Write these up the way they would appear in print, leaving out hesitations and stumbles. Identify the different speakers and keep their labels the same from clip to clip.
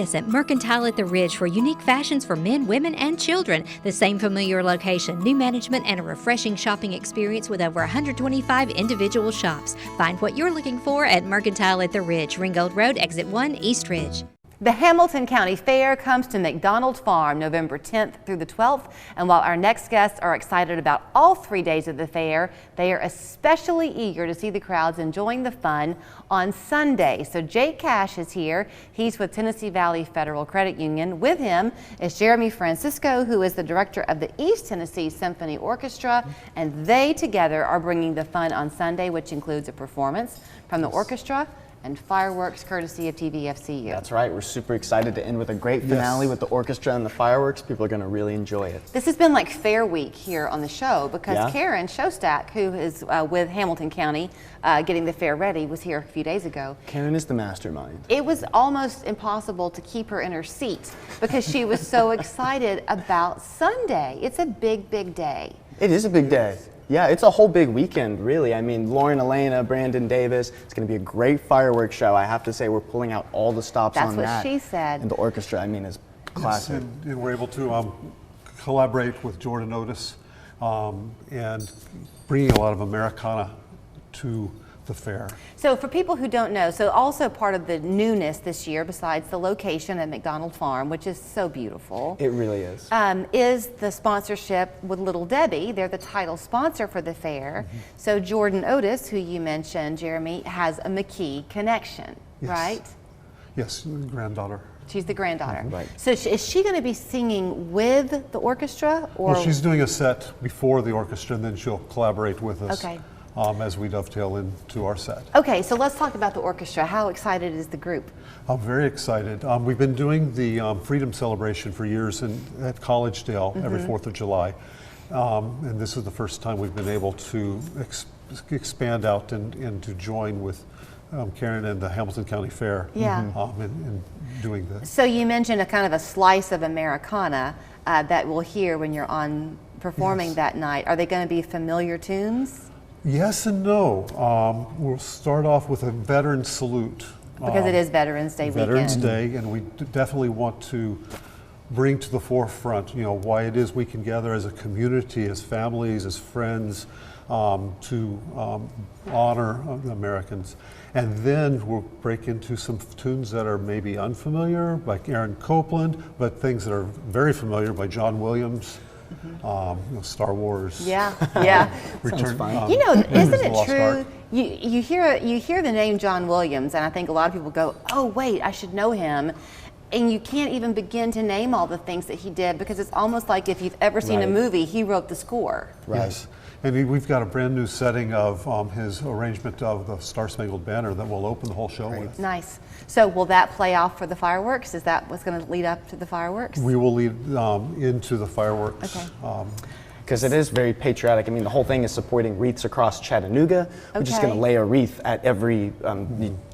Speaker 1: Us at Mercantile at the Ridge for unique fashions for men, women, and children. The same familiar location, new management, and a refreshing shopping experience with over 125 individual shops. Find what you're looking for at Mercantile at the Ridge, Ringgold Road, Exit 1, East Ridge.
Speaker 2: The Hamilton County Fair comes to McDonald Farm November 10th through the 12th, and while our next guests are excited about all 3 days of the fair, they are especially eager to see the crowds enjoying the fun on Sunday. So Jake Cash is here. He's with Tennessee Valley Federal Credit Union. With him is Jeremy Francisco, who is the director of the East Tennessee Symphony Orchestra, and they together are bringing the fun on Sunday, which includes a performance from the orchestra and fireworks courtesy of TVFCU.
Speaker 3: That's right. We're super excited to end with a great finale with the orchestra and the fireworks. People are going to really enjoy it.
Speaker 2: This has been like Fair Week here on the show because Karen Shostak, who is with Hamilton County getting the fair ready, was here a few days ago.
Speaker 3: Karen is the mastermind.
Speaker 2: It was almost impossible to keep her in her seat because she was so excited about Sunday. It's a big, big day.
Speaker 3: It is a big day. Yeah, it's a whole big weekend, really. I mean, Lauren Elena, Brandon Davis, it's going to be a great fireworks show. I have to say, we're pulling out all the stops on that.
Speaker 2: That's what she said.
Speaker 3: And the orchestra, I mean, is classic.
Speaker 4: Yes, and we're able to collaborate with Jordan Otis and bringing a lot of Americana to the fair.
Speaker 2: So for people who don't know, so also part of the newness this year, besides the location at McDonald Farm, which is so beautiful.
Speaker 3: It really is.
Speaker 2: Is the sponsorship with Little Debbie. They're the title sponsor for the fair. So Jordan Otis, who you mentioned, Jeremy, has a McKee connection, right?
Speaker 4: Yes, granddaughter.
Speaker 2: She's the granddaughter.
Speaker 3: Right.
Speaker 2: So is she going to be singing with the orchestra? Or?
Speaker 4: Well, she's doing a set before the orchestra, and then she'll collaborate with us.
Speaker 2: Okay.
Speaker 4: As we dovetail into our set.
Speaker 2: Okay, so let's talk about the orchestra. How excited is the group?
Speaker 4: I'm very excited. We've been doing the Freedom Celebration for years at Collegedale every 4th of July. And this is the first time we've been able to expand out and to join with Karen and the Hamilton County Fair in doing this.
Speaker 2: So you mentioned a kind of a slice of Americana that we'll hear when you're on performing that night. Are they going to be familiar tunes?
Speaker 4: Yes and no. We'll start off with a veteran salute.
Speaker 2: Because it is Veterans Day weekend.
Speaker 4: Veterans Day, and we definitely want to bring to the forefront, why it is we can gather as a community, as families, as friends, to honor the Americans. And then we'll break into some tunes that are maybe unfamiliar, like Aaron Copland, but things that are very familiar by John Williams. Star Wars.
Speaker 2: Yeah.
Speaker 4: Return.
Speaker 2: Isn't it true? You hear the name John Williams, and I think a lot of people go, "Oh, wait, I should know him." And you can't even begin to name all the things that he did because it's almost like if you've ever seen a movie, he wrote the score.
Speaker 4: Right. Yes. And we've got a brand new setting of his arrangement of the Star Spangled Banner that we'll open the whole show with.
Speaker 2: Nice. So will that play off for the fireworks? Is that what's going to lead up to the fireworks?
Speaker 4: We will lead into the fireworks.
Speaker 2: Okay.
Speaker 3: Because it is very patriotic. I mean, the whole thing is supporting Wreaths Across Chattanooga. We're just going to lay a wreath at every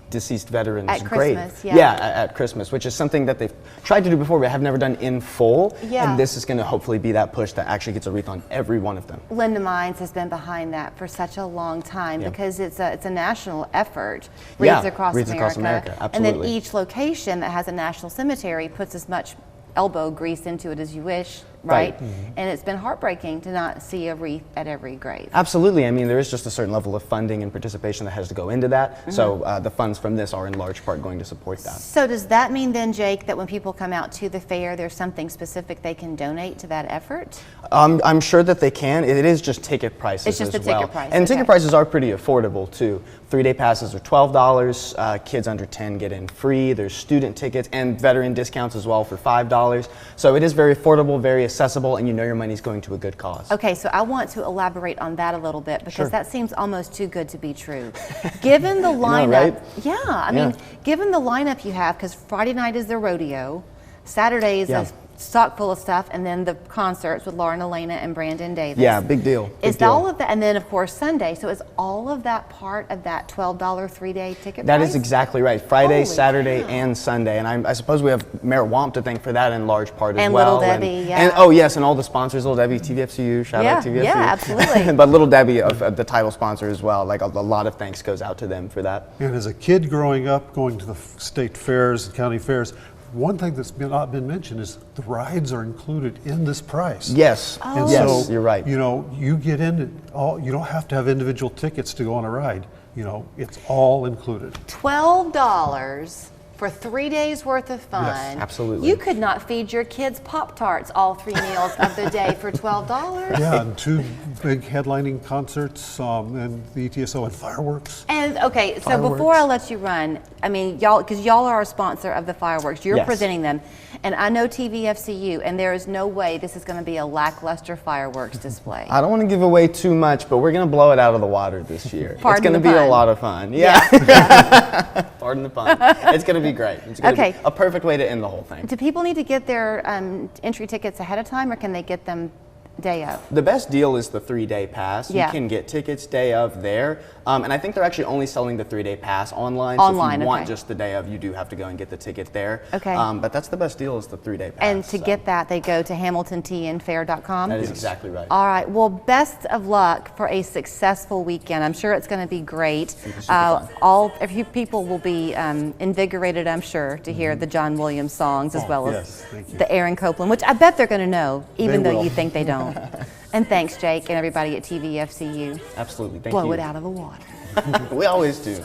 Speaker 3: deceased veteran's grave.
Speaker 2: Christmas,
Speaker 3: at Christmas, which is something that they've tried to do before, but have never done in full.
Speaker 2: Yeah.
Speaker 3: And this is going to hopefully be that push that actually gets a wreath on every one of them.
Speaker 2: Linda Mines has been behind that for such a long time because it's a national effort.
Speaker 3: Yeah,
Speaker 2: Wreaths Across
Speaker 3: Wreaths
Speaker 2: America.
Speaker 3: Across America,
Speaker 2: And then
Speaker 3: absolutely.
Speaker 2: each location that has a national cemetery puts as much elbow grease into it as you wish, right? And it's been heartbreaking to not see a wreath at every grave.
Speaker 3: Absolutely. I mean, there is just a certain level of funding and participation that has to go into that. So the funds from this are in large part going to support that.
Speaker 2: So does that mean then, Jake, that when people come out to the fair, there's something specific they can donate to that effort?
Speaker 3: I'm sure that they can. It is just ticket prices
Speaker 2: It's just
Speaker 3: as
Speaker 2: the
Speaker 3: well.
Speaker 2: ticket price,
Speaker 3: And
Speaker 2: okay.
Speaker 3: ticket prices are pretty affordable too. 3-day passes are $12. Kids under 10 get in free. There's student tickets and veteran discounts as well for $5. So it is very affordable, very accessible, and you know your money's going to a good cause.
Speaker 2: Okay, so I want to elaborate on that a little bit because that seems almost too good to be true. Given the lineup,
Speaker 3: right?
Speaker 2: Given the lineup you have, because Friday night is the rodeo, Saturday is a stock full of stuff, and then the concerts with Lauren Elena and Brandon Davis.
Speaker 3: Yeah, big deal.
Speaker 2: Is all of that, and then of course Sunday, so is all of that part of that $12 3-day ticket
Speaker 3: That
Speaker 2: price?
Speaker 3: is exactly right. Friday,
Speaker 2: Holy
Speaker 3: Saturday,
Speaker 2: cow.
Speaker 3: and Sunday. And I suppose we have Mayor Womp to thank for that in large part as
Speaker 2: And
Speaker 3: well.
Speaker 2: Little Debbie,
Speaker 3: And oh yes, and all the sponsors, Little Debbie, TVFCU, shout out TVFCU.
Speaker 2: Yeah, absolutely.
Speaker 3: But Little Debbie, the title sponsor as well, like a lot of thanks goes out to them for that.
Speaker 4: And as a kid growing up, going to the state fairs and county fairs, one thing that's not been mentioned is the rides are included in this price.
Speaker 3: Yes.
Speaker 4: And
Speaker 3: Yes,
Speaker 4: so,
Speaker 3: you're right.
Speaker 4: you know, you get in, you don't have to have individual tickets to go on a ride. You know, it's all included.
Speaker 2: $12 for 3 days worth of fun.
Speaker 4: Yes,
Speaker 3: absolutely.
Speaker 2: You could not feed your kids Pop-Tarts all 3 meals of the day for $12.
Speaker 4: Yeah, and 2 big headlining concerts, and the ETSO and fireworks.
Speaker 2: And okay, so
Speaker 4: Fireworks.
Speaker 2: before I let you run, I mean, y'all, because y'all are a sponsor of the fireworks, you're
Speaker 3: Yes.
Speaker 2: presenting them, and I know TVFCU, and there is no way this is going to be a lackluster fireworks display.
Speaker 3: I don't want to give away too much, but we're going to blow it out of the water this year.
Speaker 2: Pardon
Speaker 3: it's going to
Speaker 2: the
Speaker 3: be
Speaker 2: pun.
Speaker 3: a lot of fun. Yeah. Pardon the pun. It's going to be great. It's going to
Speaker 2: Okay.
Speaker 3: be a perfect way to end the whole thing.
Speaker 2: Do people need to get their entry tickets ahead of time, or can they get them day of?
Speaker 3: The best deal is the 3-day pass.
Speaker 2: Yeah.
Speaker 3: You can get tickets day of there. And I think they're actually only selling the 3-day pass online.
Speaker 2: Online,
Speaker 3: so if you want
Speaker 2: okay.
Speaker 3: just the day of, you do have to go and get the ticket there.
Speaker 2: Okay.
Speaker 3: But that's the best deal is the 3-day pass.
Speaker 2: And to
Speaker 3: so
Speaker 2: get that, they go to hamiltontnfair.com.
Speaker 3: that is exactly right.
Speaker 2: All right. Well, best of luck for a successful weekend. I'm sure it's going to be great. A few people will be invigorated, I'm sure, to hear the John Williams songs as well
Speaker 4: yes,
Speaker 2: as
Speaker 4: thank you.
Speaker 2: the Aaron Copland, which I bet they're going to know, even
Speaker 4: They
Speaker 2: though
Speaker 4: will.
Speaker 2: you think they don't. And thanks, Jake, and everybody at TVFCU.
Speaker 3: Absolutely. Thank
Speaker 2: Blow
Speaker 3: you.
Speaker 2: it out of the water.
Speaker 3: We always do.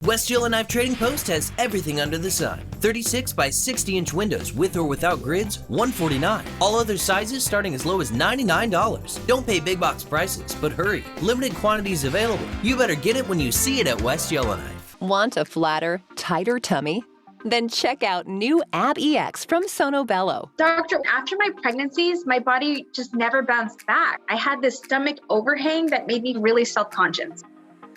Speaker 5: West Yellowknife Trading Post has everything under the sun. 36 by 60 inch windows with or without grids, $149. All other sizes starting as low as $99. Don't pay big box prices, but hurry. Limited quantities available. You better get it when you see it at West Yellowknife.
Speaker 6: Want a flatter, tighter tummy? Then check out new Ab EX from Sono Bello.
Speaker 7: Doctor, after my pregnancies, my body just never bounced back. I had this stomach overhang that made me really self-conscious.